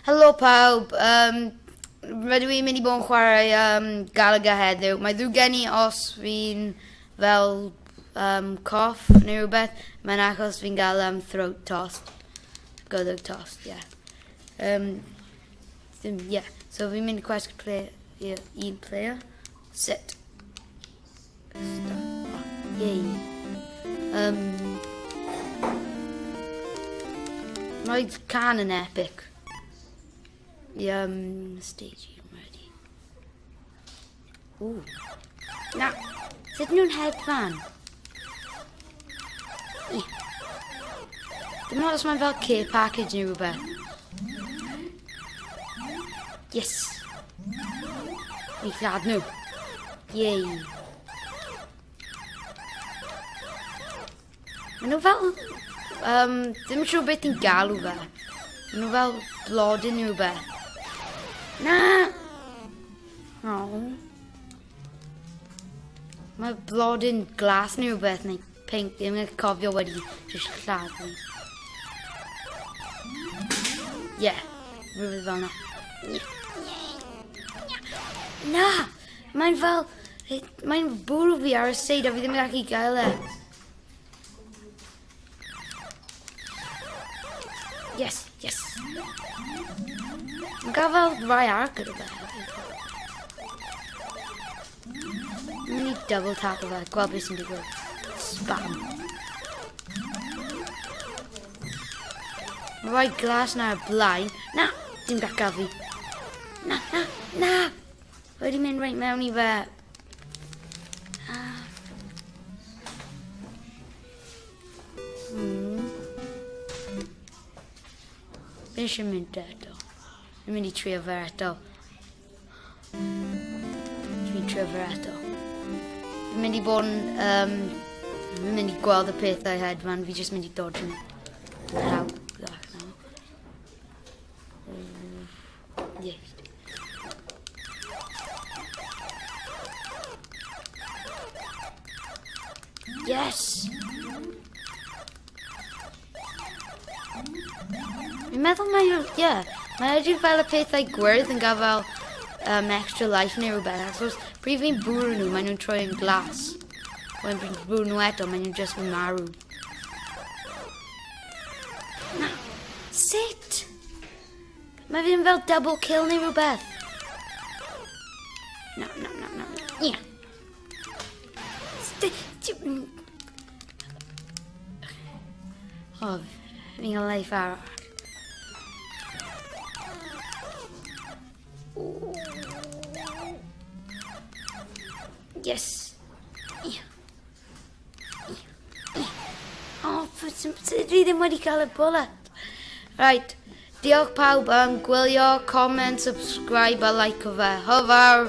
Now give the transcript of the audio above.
Helo pawb, rydw i'n mynd I bod yn chwarae Galaga heddiw. Mae ddrwg gen I os fi'n fel cough neu rhywbeth. Mae'n achos fi'n gael throat tost. Gydag tost, yeah. So fi'n mynd I quest play, un player. Sit. Yay. Mae'r can yn epic. Stage ready. Ooh. Na, sut nhw'n hedfan? Dim ond os mae'n fel care package neu rhywbeth. Yes. Ni lladd nhw. Yay. Maen nhw fel... ddim yn siŵr beth i'n galw fe. Maen nhw fel blodyn neu rhywbeth. Na! Oh. Mae blodyn glas neu rhywbeth neu pink. Ddim yn cofio wedi jyst lladd fi. Yeah, rhywbeth fel na. Na! Mae'n fel... Mae'n bwrw fi ar y seid a fi ddim yn gallu gael e. Yes, yes. Mae'n gael fel rai arc gyda fe. Mae'n mynd I double tap o fe, gweld beth sy'n digwydd. Spam. Mae rai glas na ar blaen. Na, dim gacau fi. Na, na, na. Wedi mynd reit mewn I fe. Fi eisiau mynd eto. Fi'n mynd I trio fe eto. Fi'n mynd I bod yn... fi'n mynd I gweld y pethau hedfan. Fi jyst mynd I dod yn... How? Yes. Yes! Fi'n meddwl mae edrych fel y pethau gwyrdd yn gael fel extra life neu rhywbeth. Achos pryd fi'n bwrw nhw, maen nhw'n troi yn glas. When fi'n bwrw nhw eto, maen nhw'n just yn marw. Na, sut? Mae fi'n fel double kill neu rhywbeth. No. Yeah. Oh, fi'n gael life arall. Yes. Oh, dwi ddim wedi cael y bullet. Right. Diolch pawb am gwylio, comment, subscribe a like o fe. Hofar.